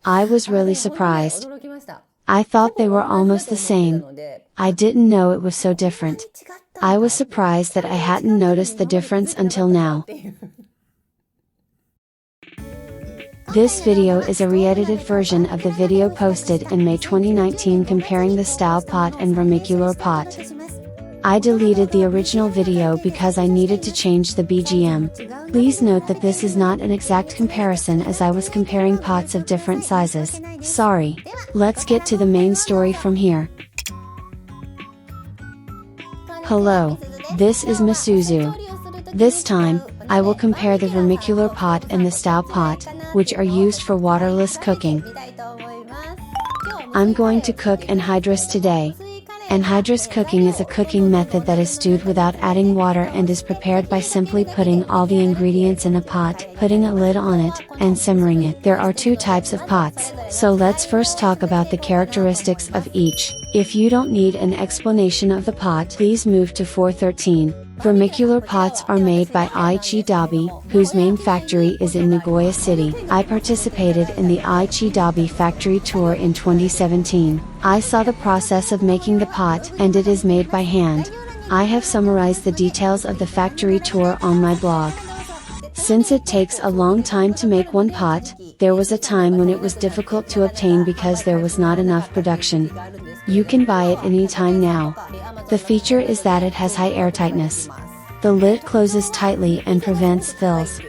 I was really surprised. I thought they were almost the same. I didn't know it was so different. I was surprised that I hadn't noticed the difference until now. This video is a re-edited version of the video posted in May 2019 comparing the Staub pot and Vermicular pot. I deleted the original video because I needed to change the BGM. Please note that this is not an exact comparison as I was comparing pots of different sizes. Sorry. Let's get to the main story from here. Hello. This is Masuzu. This time, I will compare the Vermicular pot and the Staub pot, which are used for waterless cooking. I'm going to cook Anhydrous today. Anhydrous cooking is a cooking method that is stewed without adding water and is prepared by simply putting all the ingredients in a pot, putting a lid on it, and simmering it. There are two types of pots, so let's first talk about the characteristics of each. If you don't need an explanation of the pot, please move to 413. Vermicular pots are made by ouchi-gohan, whose main factory is in Nagoya City. I participated in the ouchi-gohan factory tour in 2017. I saw the process of making the pot, and it is made by hand. I have summarized the details of the factory tour on my blog. Since it takes a long time to make one pot, there was a time when it was difficult to obtain because there was not enough production. You can buy it anytime now. The feature is that it has high airtightness. The lid closes tightly and prevents spills.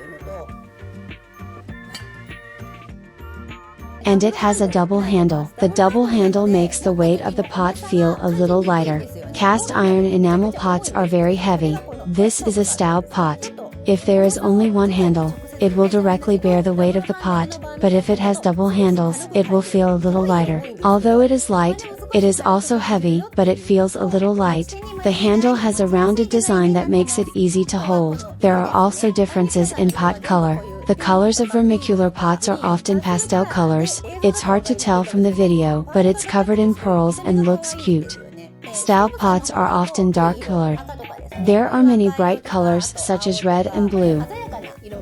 And it has a double handle. The double handle makes the weight of the pot feel a little lighter. Cast iron enamel pots are very heavy. This is a Staub pot. If there is only one handle, it will directly bear the weight of the pot, but if it has double handles, it will feel a little lighter. Although it is light, it is also heavy, but it feels a little light. The handle has a rounded design that makes it easy to hold. There are also differences in pot color. The colors of vermicular pots are often pastel colors. It's hard to tell from the video, but it's covered in pearls and looks cute. Staub pots are often dark colored. There are many bright colors such as red and blue.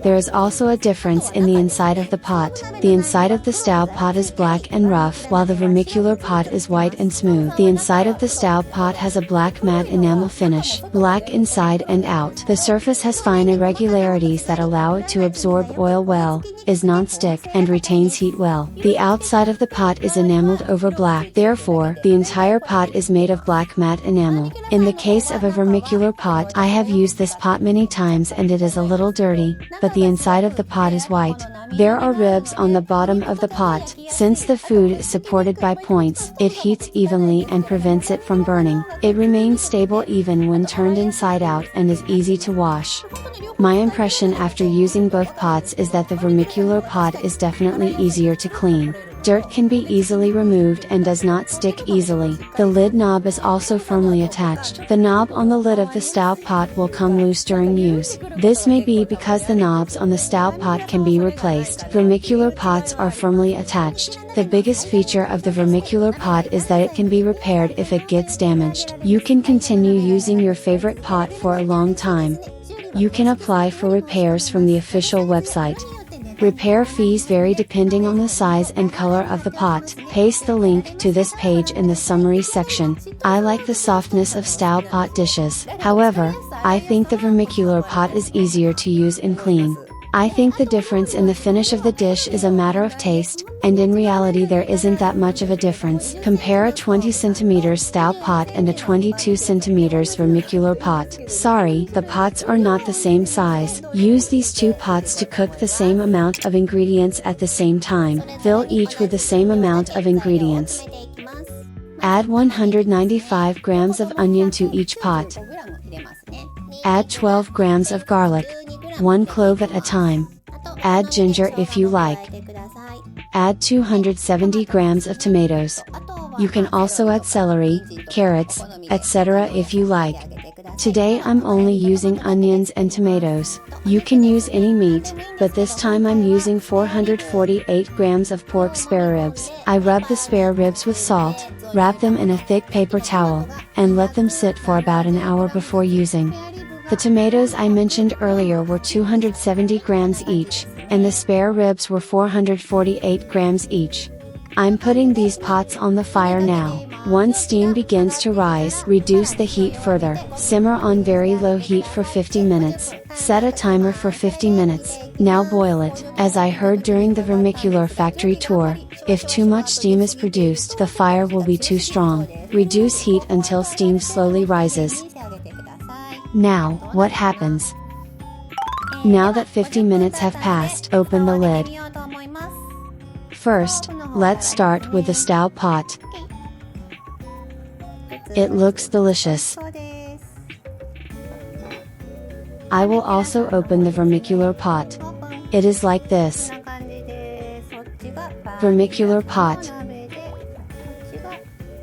There is also a difference in the inside of the pot. The inside of the Staub pot is black and rough, while the Vermicular pot is white and smooth. The inside of the Staub pot has a black matte enamel finish, black inside and out. The surface has fine irregularities that allow it to absorb oil well, is non-stick, and retains heat well. The outside of the pot is enameled over black, therefore, the entire pot is made of black matte enamel. In the case of a Vermicular pot, I have used this pot many times and it is a little dirty, but the inside of the pot is white. There are ribs on the bottom of the pot. Since the food is supported by points, it heats evenly and prevents it from burning. It remains stable even when turned inside out and is easy to wash. My impression after using both pots is that the Vermicular pot is definitely easier to clean. Dirt can be easily removed and does not stick easily. The lid knob is also firmly attached. The knob on the lid of the Staub pot will come loose during use. This may be because the knobs on the Staub pot can be replaced. Vermicular pots are firmly attached. The biggest feature of the Vermicular pot is that it can be repaired if it gets damaged. You can continue using your favorite pot for a long time. You can apply for repairs from the official website. Repair fees vary depending on the size and color of the pot. Paste the link to this page in the summary section. I like the softness of Staub pot dishes. However, I think the Vermicular pot is easier to use and clean. I think the difference in the finish of the dish is a matter of taste, and in reality there isn't that much of a difference. Compare a 20 cm Staub pot and a 22 cm Vermicular pot. Sorry, the pots are not the same size. Use these two pots to cook the same amount of ingredients at the same time. Fill each with the same amount of ingredients. Add 195 grams of onion to each pot. Add 12 grams of garlic. 1 clove at a time. Add ginger if you like. Add 270 grams of tomatoes. You can also add celery, carrots, etc. if you like. Today I'm only using onions and tomatoes. You can use any meat, but this time I'm using 448 grams of pork spare ribs. I rub the spare ribs with salt, wrap them in a thick paper towel, and let them sit for about an hour before using. The tomatoes I mentioned earlier were 270 grams each. and the spare ribs were 448 grams each. I'm putting these pots on the fire now. Once steam begins to rise, reduce the heat further. Simmer on very low heat for 50 minutes. Set a timer for 50 minutes. Now boil it. As I heard during the Vermicular factory tour, if too much steam is produced, the fire will be too strong. Reduce heat until steam slowly rises. Now, what happens? Now that 50 minutes have passed, open the lid. First, let's start with the Staub pot. It looks delicious. I will also open the Vermicular pot. It is like this. Vermicular pot.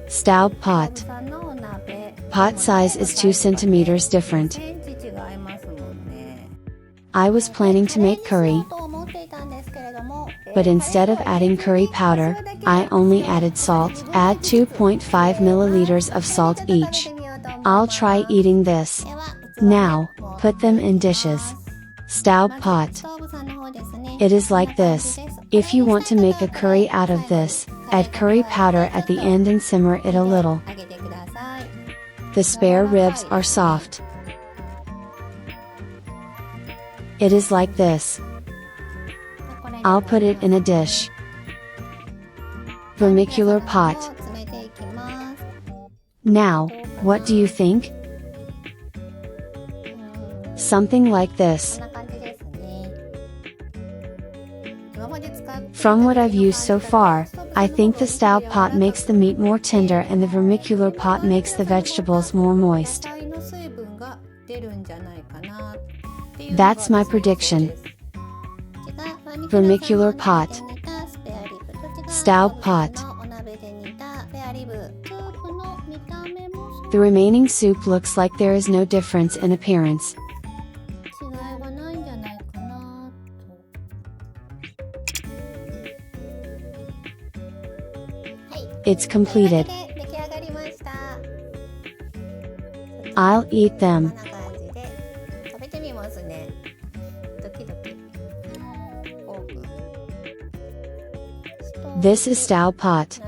Staub pot. Pot size is 2 centimeters different. I was planning to make curry, but instead of adding curry powder, I only added salt. Add 2.5 milliliters of salt each. I'll try eating this. Now, put them in dishes. Staub pot. It is like this. If you want to make a curry out of this, add curry powder at the end and simmer it a little. The spare ribs are soft. It is like this. I'll put it in a dish. Vermicular pot. Now, what do you think? Something like this. From what I've used so far, I think the Staub pot makes the meat more tender and the Vermicular pot makes the vegetables more moist. That's my prediction. Vermicular pot. Staub pot. The remaining soup looks like there is no difference in appearance. It's completed. I'll eat them. This is Staub pot.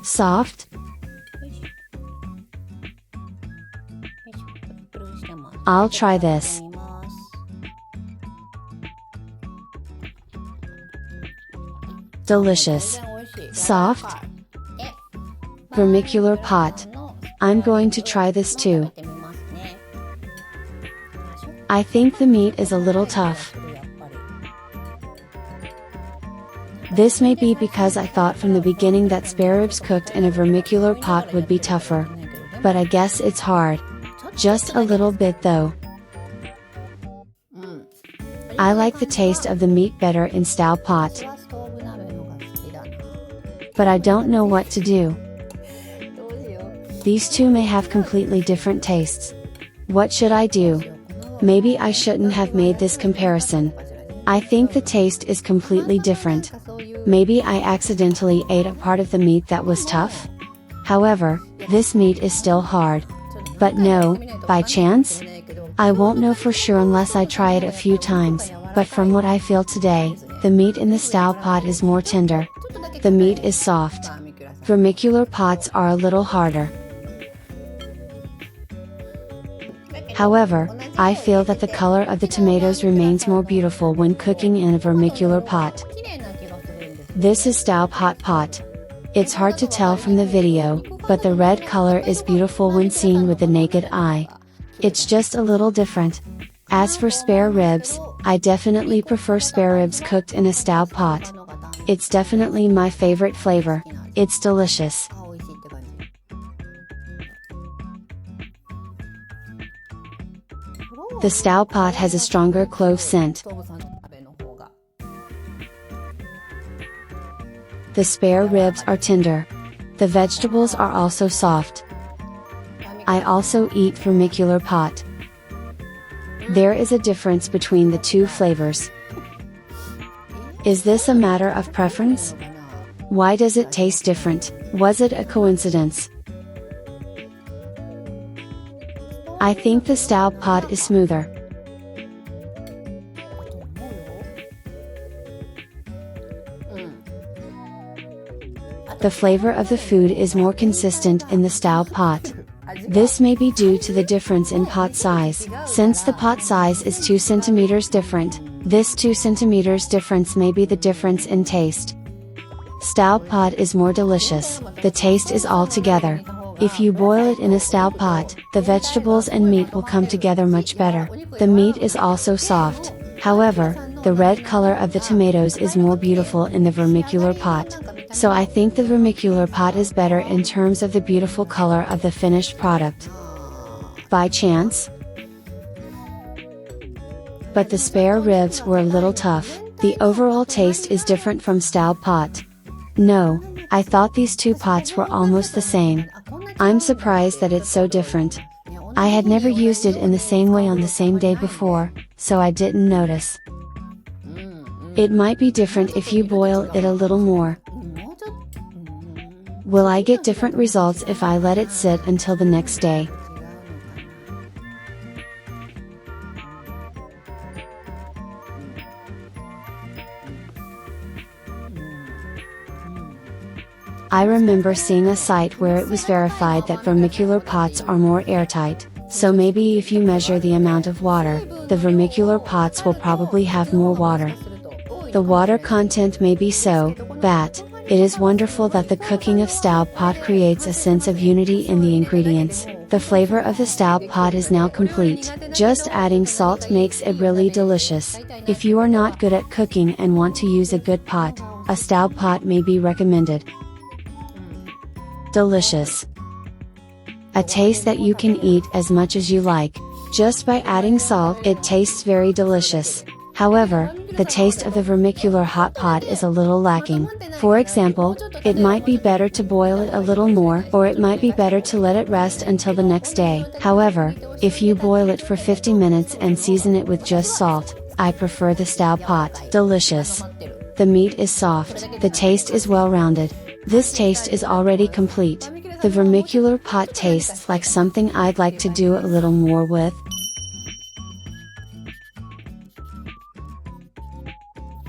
Soft? I'll try this. Delicious. Soft? Vermicular pot. I'm going to try this too. I think the meat is a little tough. This may be because I thought from the beginning that spare ribs cooked in a vermicular pot would be tougher. But I guess it's hard. Just a little bit though. I like the taste of the meat better in Staub pot. But I don't know what to do. These two may have completely different tastes. What should I do? Maybe I shouldn't have made this comparison. I think the taste is completely different. Maybe I accidentally ate a part of the meat that was tough? However, this meat is still hard. But no, by chance? I won't know for sure unless I try it a few times, but from what I feel today, the meat in the Staub pot is more tender. The meat is soft. Vermicular pots are a little harder. However, I feel that the color of the tomatoes remains more beautiful when cooking in a vermicular pot. This is Staub hot pot. It's hard to tell from the video, but the red color is beautiful when seen with the naked eye. It's just a little different. As for spare ribs, I definitely prefer spare ribs cooked in a Staub pot. It's definitely my favorite flavor. It's delicious. The Staub pot has a stronger clove scent. The spare ribs are tender. The vegetables are also soft. I also eat vermicular pot. There is a difference between the two flavors. Is this a matter of preference? Why does it taste different? Was it a coincidence? I think the Staub pot is smoother. the flavor of the food is more consistent in the Staub pot. This may be due to the difference in pot size. Since the pot size is 2 cm different, this 2 cm difference may be the difference in taste. Staub pot is more delicious, the taste is all together. If you boil it in a Staub pot, the vegetables and meat will come together much better. The meat is also soft. However, the red color of the tomatoes is more beautiful in the vermicular pot. So I think the vermicular pot is better in terms of the beautiful color of the finished product. By chance? But the spare ribs were a little tough. The overall taste is different from Staub pot. No, I thought these two pots were almost the same. I'm surprised that it's so different. I had never used it in the same way on the same day before, so I didn't notice. It might be different if you boil it a little more. Will I get different results if I let it sit until the next day? I remember seeing a site where it was verified that vermicular pots are more airtight, so maybe if you measure the amount of water, the vermicular pots will probably have more water. The water content may be so, but it is wonderful that the cooking of Staub pot creates a sense of unity in the ingredients. The flavor of the Staub pot is now complete. Just adding salt makes it really delicious. If you are not good at cooking and want to use a good pot, a Staub pot may be recommended. Delicious. A taste that you can eat as much as you like. Just by adding salt, it tastes very delicious. However, the taste of the vermicular hot pot is a little lacking. For example, it might be better to boil it a little more, or it might be better to let it rest until the next day. However, if you boil it for 50 minutes and season it with just salt, I prefer the Staub pot. Delicious. The meat is soft, the taste is well-rounded. This taste is already complete. The vermicular pot tastes like something I'd like to do a little more with.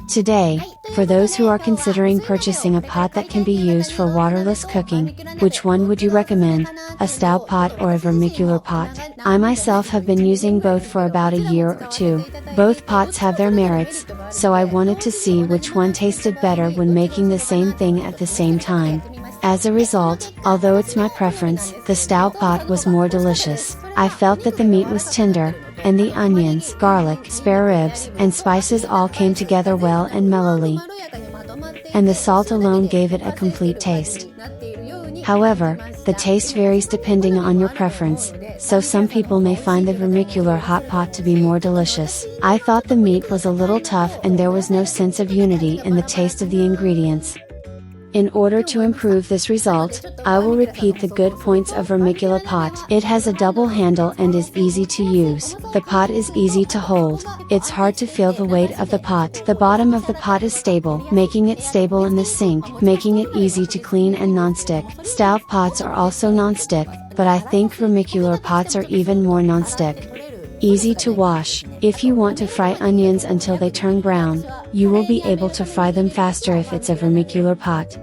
Today, for those who are considering purchasing a pot that can be used for waterless cooking, which one would you recommend, a Staub pot or a vermicular pot? I myself have been using both for about a year or two. Both pots have their merits, so I wanted to see which one tasted better when making the same thing at the same time. As a result, although it's my preference, the Staub pot was more delicious. I felt that the meat was tender, and the onions, garlic, spare ribs, and spices all came together well and mellowly. And the salt alone gave it a complete taste. However, the taste varies depending on your preference, so some people may find the vermicular hot pot to be more delicious. I thought the meat was a little tough and there was no sense of unity in the taste of the ingredients. In order to improve this result, I will repeat the good points of vermicular pot. It has a double handle and is easy to use. The pot is easy to hold. It's hard to feel the weight of the pot. The bottom of the pot is stable, making it stable in the sink, making it easy to clean and non-stick. Staub pots are also non-stick, but I think vermicular pots are even more non-stick. Easy to wash. If you want to fry onions until they turn brown, you will be able to fry them faster if it's a vermicular pot.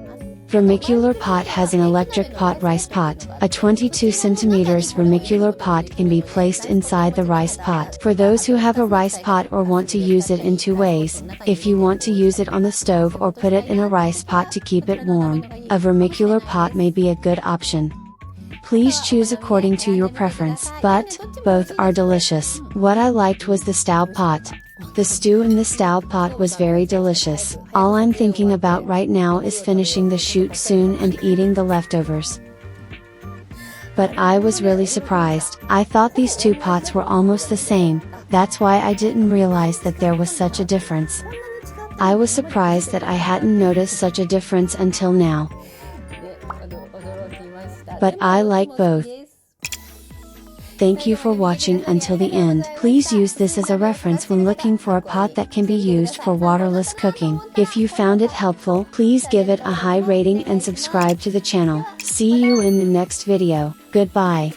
Vermicular pot has an electric pot rice pot. A 22 cm vermicular pot can be placed inside the rice pot. For those who have a rice pot or want to use it in two ways, if you want to use it on the stove or put it in a rice pot to keep it warm, a vermicular pot may be a good option. Please choose according to your preference, but both are delicious. What I liked was the Staub pot. The stew in the Staub pot was very delicious. All I'm thinking about right now is finishing the shoot soon and eating the leftovers. But I was really surprised. I thought these two pots were almost the same, that's why I didn't realize that there was such a difference. I was surprised that I hadn't noticed such a difference until now. But I like both. Thank you for watching until the end. Please use this as a reference when looking for a pot that can be used for waterless cooking. If you found it helpful, please give it a high rating and subscribe to the channel. See you in the next video. Goodbye.